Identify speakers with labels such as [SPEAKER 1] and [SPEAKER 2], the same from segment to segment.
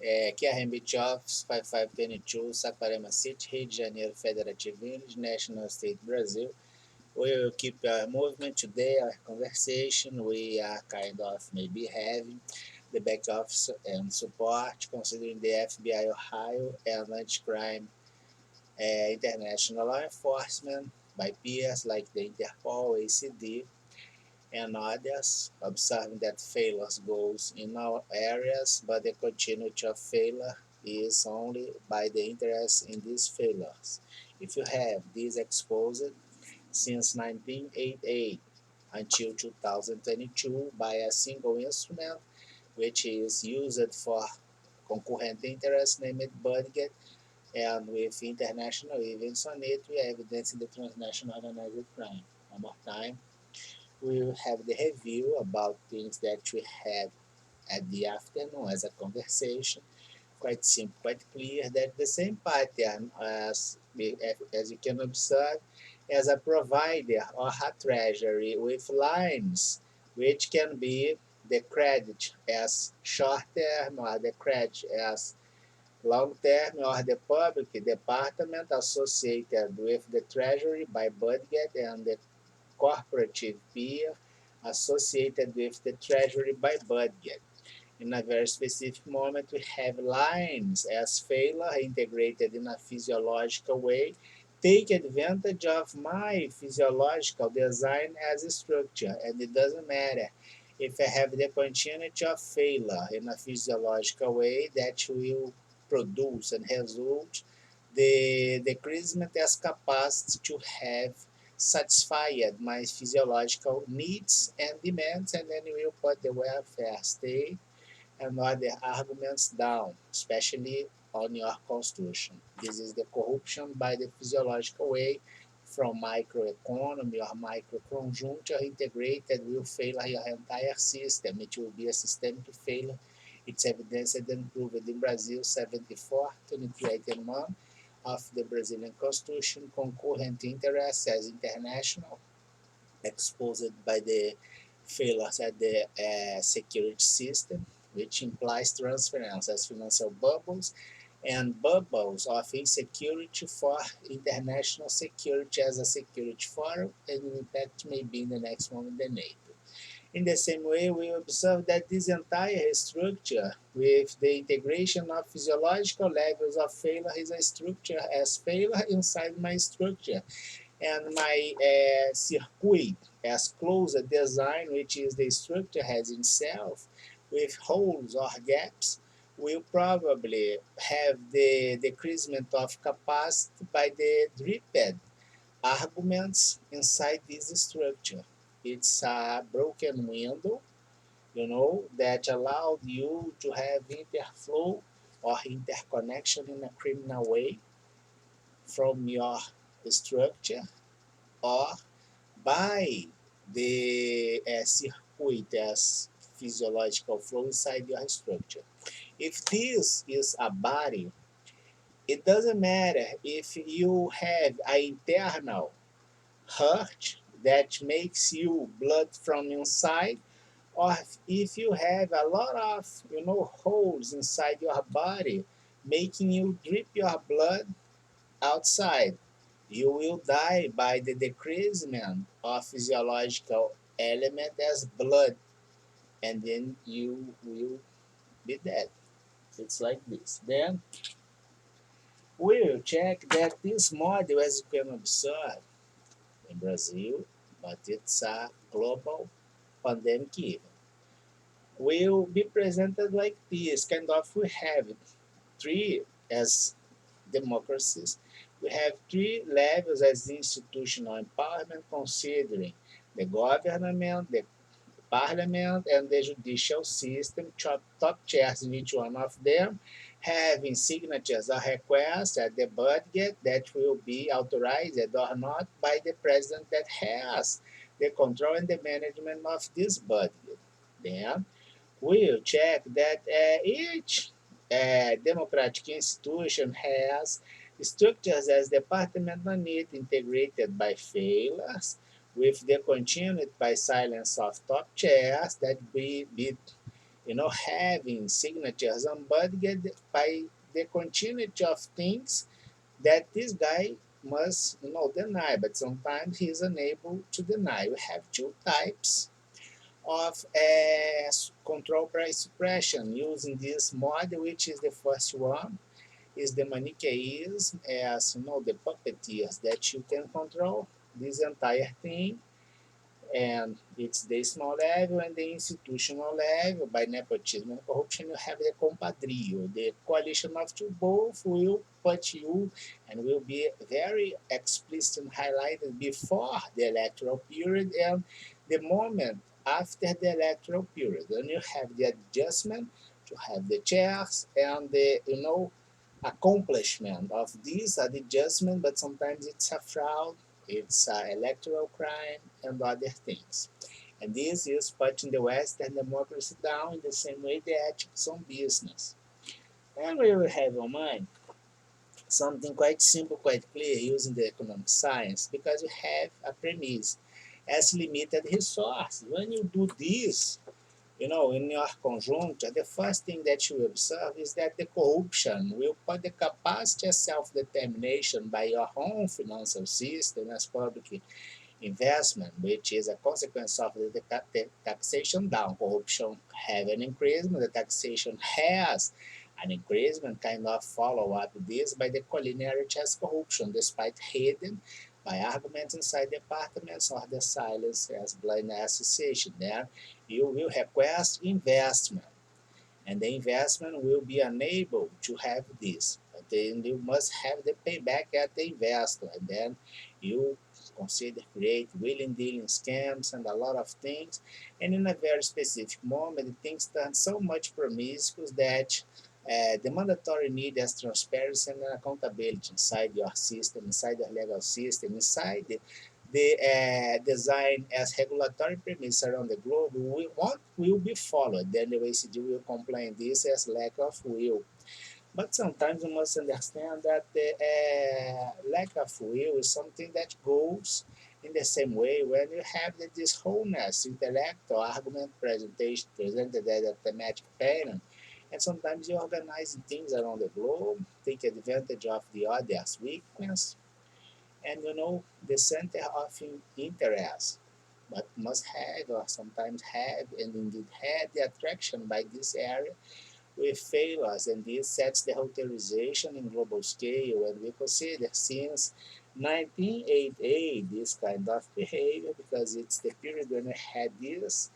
[SPEAKER 1] QRMBT Office 5522, Saquarema City, Rio de Janeiro, Federative Unit, National State, Brazil. We will keep our movement today, our conversation. We are kind of maybe having the back office and support, considering the FBI Ohio and anti-crime international law enforcement by peers like the Interpol, ACD, and others, observing that failures goes in all areas, but the continuity of failure is only by the interest in these failures. If you have this exposed since 1988 until 2022 by a single instrument, which is used for concurrent interest named budget, and with international events on it, we evidence the transnational organized crime. One more time, we will have the review about things that we had at the afternoon as a conversation. Quite simple, quite clear that the same pattern as you can observe as a provider or a treasury with lines which can be the credit as short term or the credit as long term or the public department associated with the treasury by budget and the corporative peer associated with the treasury by budget. In a very specific moment, we have lines as failure integrated in a physiological way. Take advantage of my physiological design as a structure, and it doesn't matter if I have the continuity of failure in a physiological way that will produce and result the decreasement as capacity to have satisfied my physiological needs and demands, and then we will put the welfare state and other arguments down, especially on your constitution. This is the corruption by the physiological way from microeconomy or microconjuncture integrated will fail your entire system. It will be a systemic failure. It's evidenced and proved in Brazil 74 2021 of the Brazilian Constitution, concurrent interests as international, exposed by the failures at the security system, which implies transference as financial bubbles and bubbles of insecurity for international security as a security forum, and the impact may be in the next moment the NATO. In the same way, we observe that this entire structure, with the integration of physiological levels of failure, is a structure as failure inside my structure, and my circuit as closed design, which is the structure has itself, with holes or gaps, will probably have the decreasement of capacity by the dripped arguments inside this structure. It's a broken window, that allowed you to have interflow or interconnection in a criminal way from your structure or by the circuit as physiological flow inside your structure. If this is a body, it doesn't matter if you have an internal hurt that makes you blood from inside, or if you have a lot of holes inside your body making you drip your blood outside. You will die by the decreasement of physiological element as blood, and then you will be dead. It's like this. Then we will check that this model, as you can observe, in Brazil, but it's a global pandemic event, will be presented like this. Kind of, we have three as democracies. We have three levels as institutional empowerment, considering the government, the parliament, and the judicial system, top chairs in each one of them, having signatures or requests at the budget that will be authorized or not by the president that has the control and the management of this budget. Then we'll check that each democratic institution has structures as department on it integrated by failures with the continued by silence of top chairs that be having signatures on budget by the continuity of things that this guy must, deny, but sometimes he is unable to deny. We have two types of control price suppression using this model, which is the first one, is the Manichaeism, as the puppeteers that you can control this entire thing, and it's the small level and the institutional level. By nepotism and corruption, you have the compadrio, the coalition of two. Both will put you and will be very explicit and highlighted before the electoral period and the moment after the electoral period. Then you have the adjustment to have the checks and the accomplishment of these adjustment, but sometimes it's a fraud, it's electoral crime, and other things. And this is putting the Western democracy down in the same way the ethics on business. And we will have on mind something quite simple, quite clear, using the economic science, because you have a premise as limited resources. When you do this, in your conjunction, the first thing that you observe is that the corruption will put the capacity of self-determination by your own financial system as public investment, which is a consequence of the taxation down. Corruption have an increasement, the taxation has an increasement, kind of follow up this by the culinary as corruption, despite hidden by arguments inside departments or the silence as blind association. There you will request investment, and the investment will be unable to have this. But then you must have the payback at the investor, and then you consider create willing dealing scams and a lot of things. And in a very specific moment, things turn so much promiscuous that the mandatory need as transparency and accountability inside your system, inside the legal system, inside the design as regulatory premise around the globe, what will be followed. Then the OECD will complain this as lack of will. But sometimes you must understand that the lack of will is something that goes in the same way when you have this wholeness, intellectual argument presentation presented as a thematic pattern. And sometimes you organize things around the globe, take advantage of the other's weakness, and the center of interest, but must have or sometimes have and indeed had the attraction by this area with failures, and this sets the authorization in global scale. And we consider since 1988 this kind of behavior, because it's the period when we had this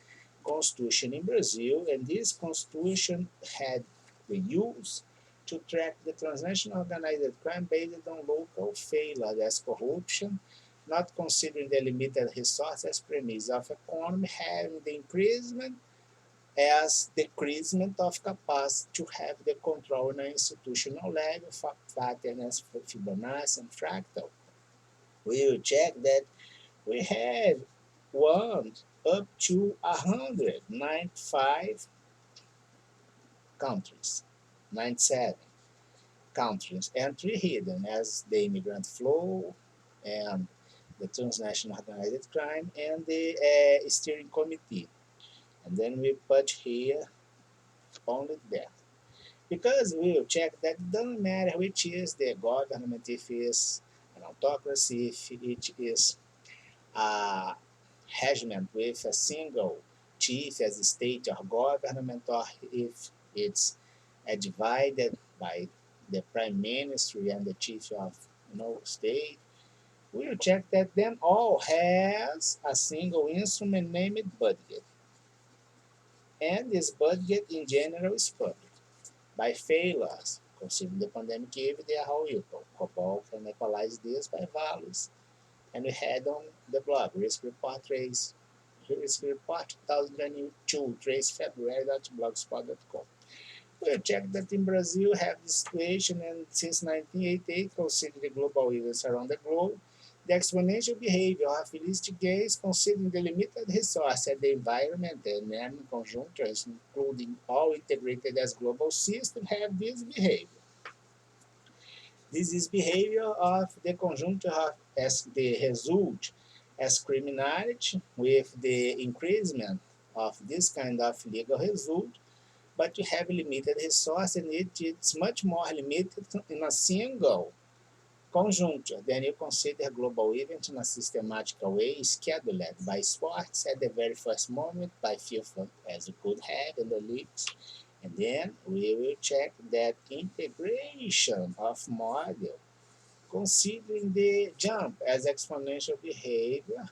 [SPEAKER 1] constitution in Brazil, and this constitution had the use to track the transnational organized crime based on local failure as corruption, not considering the limited resources premise of economy, having the increasement as decreasement of capacity to have the control on an institutional level, pattern as Fibonacci and fractal. We will check that we have one up to 195 countries, 97 countries, and three hidden as the immigrant flow and the transnational organized crime and the steering committee. And then we put here only that. Because we will check that it doesn't matter which is the government, if it's an autocracy, if it is a regiment with a single chief as a state or government, or if it's divided by the prime ministry and the chief of state. We will check that them all has a single instrument named budget, and this budget in general is public. By failures, considering the pandemic year, they are how you COBOL can equalize this by values. And we had on the blog, Risk Report Trace, Risk Report 2022, Trace February.blogspot.com. We checked that in Brazil have this situation, and since 1988, considering the global events around the globe, the exponential behavior of illicit gains, considering the limited resource and the environment and dynamic conjunctures, including all integrated as global system, have this behavior. This is behavior of the conjuncture as the result as criminality with the increasement of this kind of legal result, but you have limited resource and it's much more limited in a single conjuncture. Then you consider global events in a systematic way, scheduled by sports at the very first moment by FIFA, as you could have in the leagues. And then we will check that integration of model, considering the jump as exponential behavior.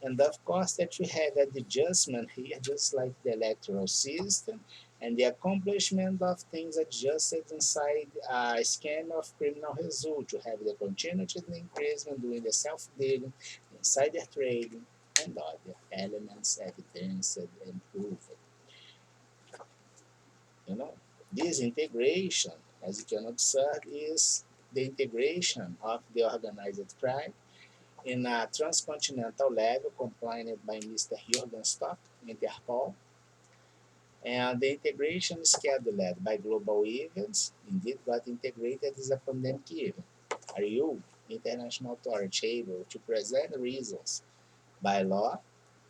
[SPEAKER 1] And of course that we have an adjustment here, just like the electoral system, and the accomplishment of things adjusted inside a scheme of criminal result. You have the continuity and the increasement doing the self-dealing, insider trading, and other elements evidenced and proved. You know, this integration, as you can observe, is the integration of the organized crime in a transcontinental level, compliant by Mr. Jürgen Stock, Interpol, and the integration is scheduled by global events. Indeed, what integrated is a pandemic event. Are you, international authority, able to present reasons by law,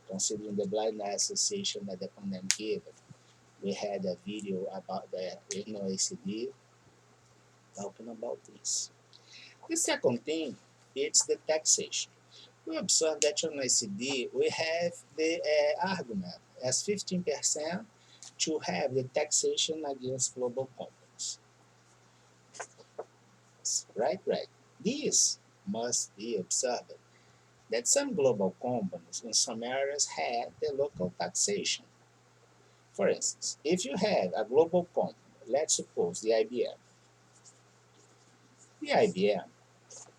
[SPEAKER 1] considering the blind association at the pandemic event? We had a video about the ACD talking about this. The second thing is the taxation. We observe that on ICD we have the argument as 15% to have the taxation against global companies. Right. This must be observed that some global companies in some areas have the local taxation. For instance, if you have a global company, let's suppose the IBM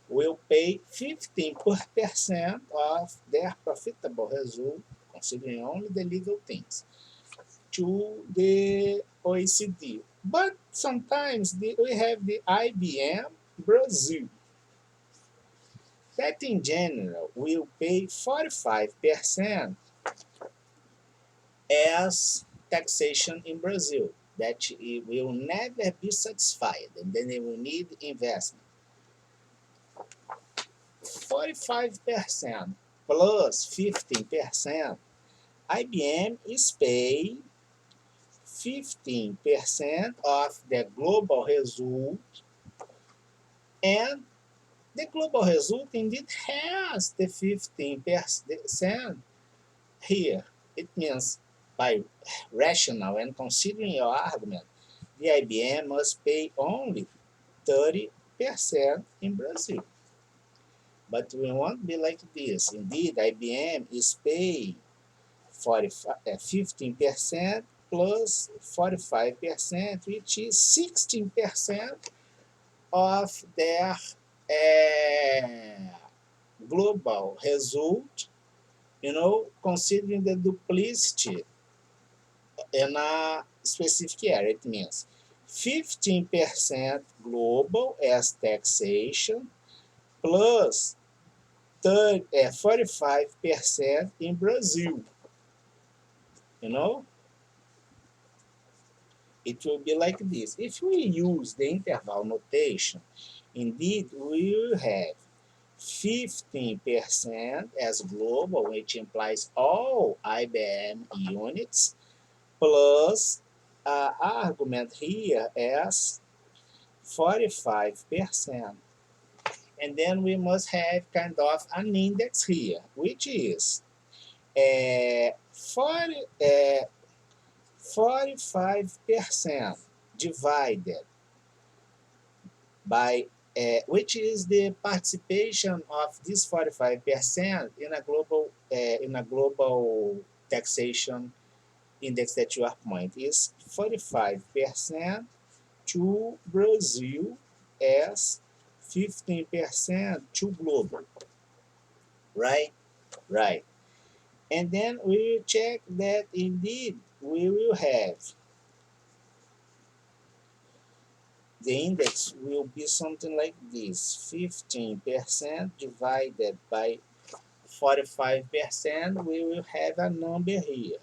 [SPEAKER 1] will pay 15% of their profitable result, considering only the legal things, to the OECD. But sometimes we have the IBM Brazil, that in general will pay 45% as taxation in Brazil, that it will never be satisfied, and then they will need investment. 45% plus 15%, IBM is paying 15% of the global result, and the global result indeed has the 15% here. It means, by rational and considering your argument, the IBM must pay only 30% in Brazil. But we won't be like this. Indeed, IBM is paying 15% plus 45%, which is 16% of their global result, considering the duplicity in a specific area. It means 15% global as taxation plus 45% in Brazil. It will be like this. If we use the interval notation, indeed we will have 15% as global, which implies all IBM units, plus argument here as 45%. And then we must have kind of an index here, which is 45% divided by which is the participation of this 45% in a global taxation index that you are pointing, is 45% to Brazil as 15% to global. Right. And then we will check that indeed we will have the index will be something like this: 15% divided by 45%, we will have a number here.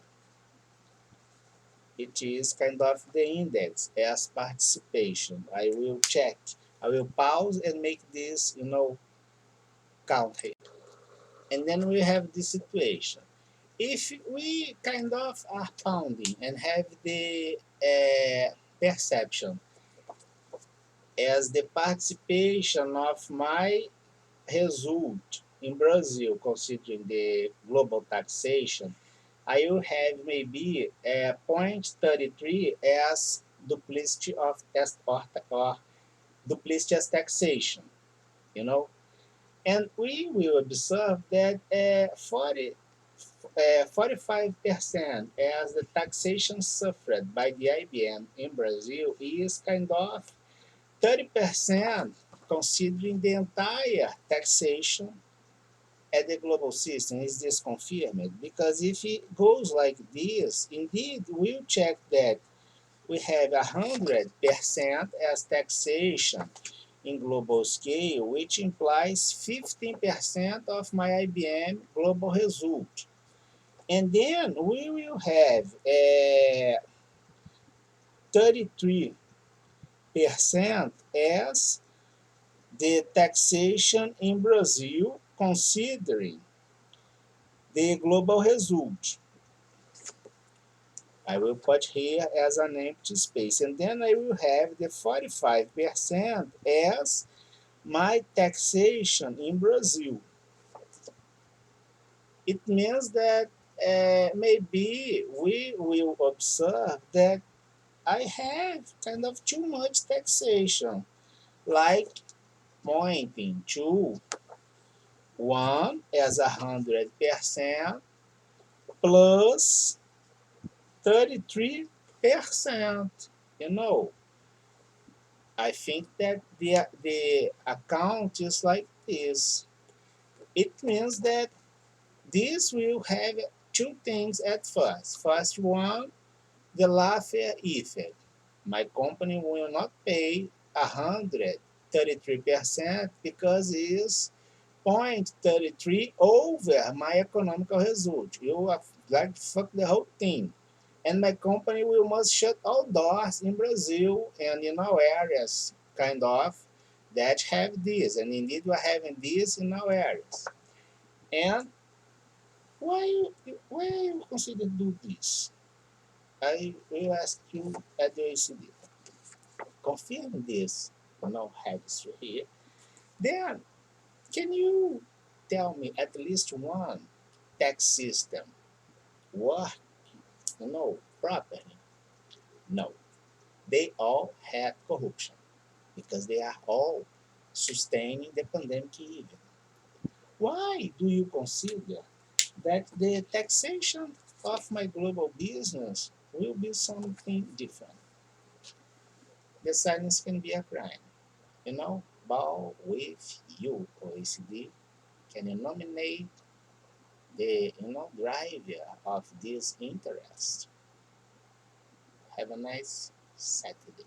[SPEAKER 1] It is kind of the index as participation. I will check. I will pause and make this, count here. And then we have this situation. if we kind of are pounding and have the perception as the participation of my result in Brazil, considering the global taxation, I will have maybe 0.33 as duplicity of or duplicity as taxation, you know. And we will observe that 45% as the taxation suffered by the IBM in Brazil is kind of 30% considering the entire taxation at the global system. Is this confirmed? Because if it goes like this, indeed, we'll check that we have 100% as taxation in global scale, which implies 15% of my IBM global result. And then we will have 33% as the taxation in Brazil, considering the global result. I will put here as an empty space. And then I will have the 45% as my taxation in Brazil. It means that maybe we will observe that I have kind of too much taxation, like pointing to 1 as 100% plus 33%. You know, I think that the account is like this. It means that this will have two things at first. First one, the lawfare effect. My company will not pay 133% because it's 0.33 over my economical result. You have like fuck the whole thing. And my company will must shut all doors in Brazil and in our areas, kind of, that have this. And indeed we're having this in our areas. And why you consider do this? I will ask you at the OECD. Confirm this, have history here. Then, can you tell me at least one tax system work, properly? No. They all had corruption because they are all sustaining the pandemic event. Why do you consider that the taxation of my global business will be something different? The silence can be a crime. Bow with you, OECD. Can you nominate the driver of this interest? Have a nice Saturday.